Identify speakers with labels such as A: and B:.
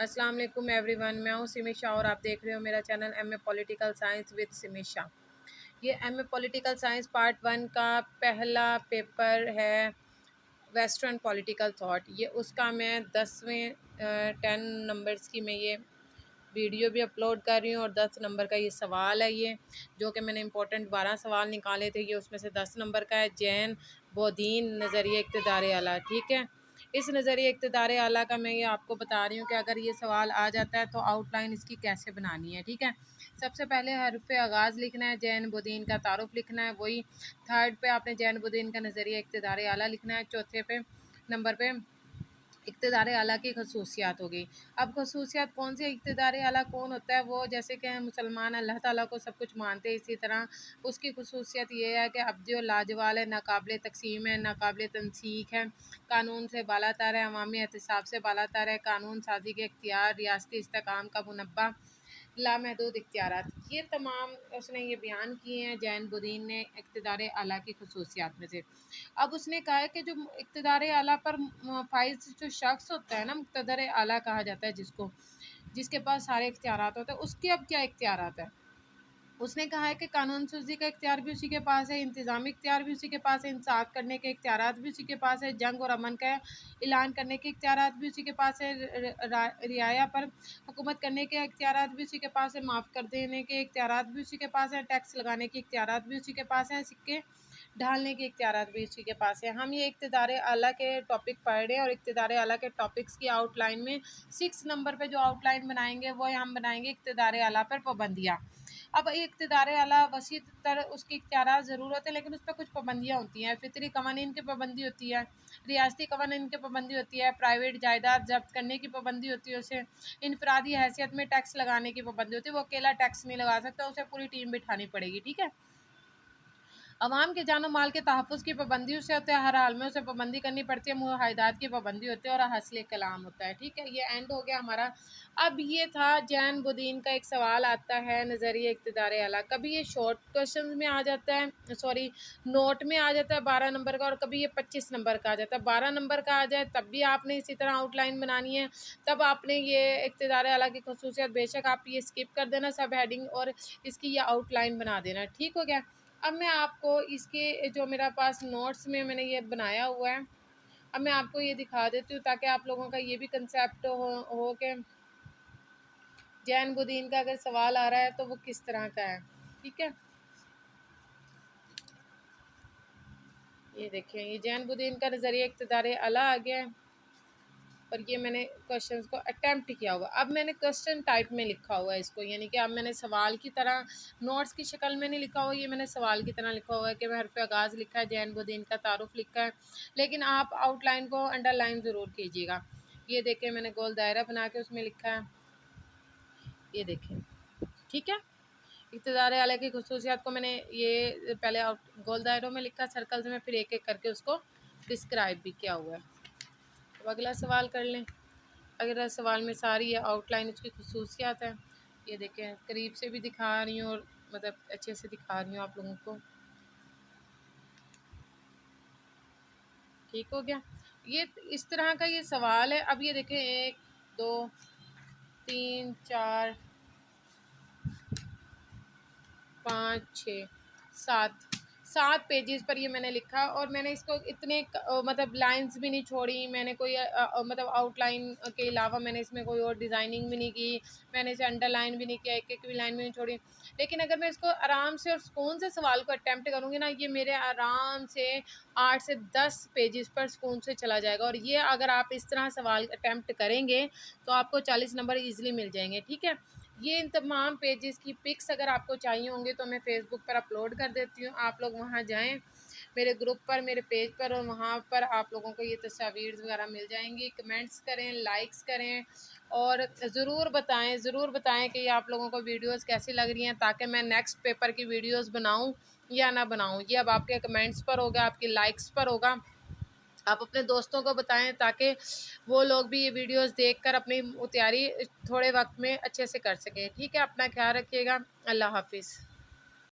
A: अस्सलाम वालेकुम एवरीवन, मैं हूँ सिमिशा और आप देख रहे हो मेरा channel MA political science with Simisha. ये एमए पॉलिटिकल साइंस पार्ट 1 का पहला पेपर है, वेस्टर्न पॉलिटिकल थॉट। ये उसका मैं 10 नंबर्स की मैं ये वीडियो भी अपलोड कर रही हूँ और 10 नंबर का ये सवाल है, ये जो कि मैंने इंपॉर्टेंट 12 सवाल निकाले थे। ये उसमें से 10 नंबर का है, जैन बोधीन नज़रिए इक़्तिदार आला। ठीक है, इस नज़रिए इक़्तिदार आला का मैं ये आपको बता रही हूँ कि अगर ये सवाल आ जाता है तो आउटलाइन इसकी कैसे बनानी है। ठीक है, सबसे पहले हरफ आगाज़ लिखना है, जैन बोधीन का तारुफ लिखना है, वही थर्ड पे आपने जैन बोधीन का नज़रिया इक़्तिदार आला लिखना है, चौथे पे नंबर पे इक़्तिदार आला की खसूसियात होगी। अब खसूसियात कौन सी, इक़्तिदार आला कौन होता है? वो जैसे कि मुसलमान अल्लाह ताला को सब कुछ मानते हैं, इसी तरह उसकी खसूसियत ये है कि अब्दी और लाजवाल है, नाकाबिल तक़सीम है, नाकाबिल तनसीख है, कानून से बालातर है, अवामी एहतिसाब से बालातर है, कानून साजी के इख्तियार, रियासती इस्तेकाम का मुनब्बा, लामहदूद इख्तियारात। ये तमाम उसने ये बयान किए हैं जैन बोधीन ने इक़्तिदार आला की खसूसियात में से। अब उसने कहा है कि जो इक़्तिदार आला पर फाइज़ जो शख्स होता है ना, मुक़्तदर आला कहा जाता है जिसको, जिसके पास सारे इख्तियारात होते हैं, उसके अब क्या इख्तियारात है। उसने कहा है कि कानून साज़ी का इख्तियार भी उसी के पास है, इंतज़ामी इख्तियार भी उसी के पास है, इंसाफ़ करने के इख्तियारात भी उसी के पास है, जंग और अमन का ऐलान करने के इख्तियारात भी उसी के पास है, रियाया पर हुकूमत करने के इख्तियारात भी उसी के पास है, माफ़ कर देने के इख्तियारात भी उसी के पास है, टैक्स लगाने के इख्तियारात भी उसी के पास हैं, सिक्के ढालने के इख्तियारात भी उसी के पास है। हम ये इक़्तिदार आला के टॉपिक पढ़ रहे हैं और इक़्तिदार आला के टॉपिक्स की आउटलाइन में 6 नंबर पे जो आउटलाइन बनाएंगे वो हम बनाएंगे इक़्तिदार आला पर पाबंदियाँ। अब इक़्तिदार आला वसी तर उसकी इख्तियारात ज़रूर होते हैं, लेकिन उस पर कुछ पाबंदियाँ होती हैं। फ़ितरी कवानीन की पाबंदी होती है, रियासती कवानीन की पाबंदी होती है, प्राइवेट जायदाद जब्त करने की पाबंदी होती है, उसे इनफरादी हैसियत में टैक्स लगाने की पाबंदी होती है। वो अकेला टैक्स नहीं लगा सकता, उसे पूरी टीम बिठानी पड़ेगी। ठीक है, अवाम के जानो माल के तहफ़्फ़ुज़ की पाबंदी उसे होता है, हर हाल में उसे पाबंदी करनी पड़ती है, मुआहिदात की पाबंदी होती है और हसल कलाम होता है। ठीक है, ये एंड हो गया हमारा। अब ये था जैन बोधीन का एक सवाल आता है नज़रिए इक़्तिदार आला। कभी ये शॉर्ट क्वेश्चन में आ जाता है, सॉरी नोट में आ जाता है 12 नंबर का, और कभी ये 25 नंबर का आ जाता है। 12 नंबर का आ जाए तब भी आपने इसी तरह आउटलाइन बनानी है, तब आपने ये इक़्तिदार आला की खसूसियत बेशक आप ये स्किप कर देना सब हेडिंग और इसकी ये आउटलाइन बना देना। ठीक हो गया। अब मैं आपको इसके जो मेरा पास नोट्स में मैंने ये बनाया हुआ है, अब मैं आपको ये दिखा देती हूँ ताकि आप लोगों का ये भी कंसेप्ट हो कि जैन बोधीन का अगर सवाल आ रहा है तो वो किस तरह का है। ठीक है, ये देखें, ये जैन बोधीन का नज़रिया इक़्तिदार आला आ गया है और ये मैंने क्वेश्चंस को अटेम्प्ट किया हुआ। अब मैंने क्वेश्चन टाइप में लिखा हुआ है इसको, यानी कि अब मैंने सवाल की तरह नोट्स की शक्ल में नहीं लिखा हुआ, ये मैंने सवाल की तरह लिखा हुआ है कि मैं हरफ आगाज़ लिखा है, जैन बोधीन का तारुफ लिखा है, लेकिन आप आउटलाइन को अंडरलाइन ज़रूर कीजिएगा। ये देखें, मैंने गोल दायरा बना के उसमें लिखा है, ये देखें। ठीक है, इक़्तिदार आला की खसूसियात को मैंने ये पहले गोल दायरों में लिखा सर्कल्स में, फिर एक एक करके उसको डिस्क्राइब भी किया हुआ है। अब अगला सवाल कर लें। अगला सवाल में सारी ये आउटलाइन उसकी खसूसियात है, ये देखें, करीब से भी दिखा रही हूँ और मतलब अच्छे से दिखा रही हूँ आप लोगों को। ठीक हो गया, ये इस तरह का ये सवाल है। अब ये देखें, 1 2 3 4 5 6 7 पेजेस पर ये मैंने लिखा और मैंने इसको इतने मतलब लाइंस भी नहीं छोड़ी, मैंने कोई मतलब आउटलाइन के अलावा मैंने इसमें कोई और डिज़ाइनिंग भी नहीं की, मैंने इसे अंडरलाइन भी नहीं किया, एक एक भी लाइन भी नहीं छोड़ी। लेकिन अगर मैं इसको आराम से और सुकून से सवाल को अटैम्प्ट करूँगी ना, ये मेरे आराम से 8 से 10 पेजेस पर सुकून से चला जाएगा। और ये अगर आप इस तरह सवाल अटैम्प्ट करेंगे तो आपको 40 नंबर ईज़िली मिल जाएंगे। ठीक है, ये इन तमाम पेजेस की पिक्स अगर आपको चाहिए होंगे तो मैं फ़ेसबुक पर अपलोड कर देती हूँ, आप लोग वहाँ जाएं मेरे ग्रुप पर, मेरे पेज पर, और वहाँ पर आप लोगों को ये तस्वीर वगैरह मिल जाएंगी। कमेंट्स करें, लाइक्स करें और ज़रूर बताएं कि ये आप लोगों को वीडियोस कैसी लग रही हैं, ताकि मैं नेक्स्ट पेपर की वीडियोस बनाऊं या ना बनाऊं। ये अब आपके कमेंट्स पर होगा, आपकी लाइक्स पर होगा। आप अपने दोस्तों को बताएं ताकि वो लोग भी ये वीडियोस देखकर अपनी तैयारी थोड़े वक्त में अच्छे से कर सकें। ठीक है, अपना ख्याल रखिएगा। अल्लाह हाफिज़।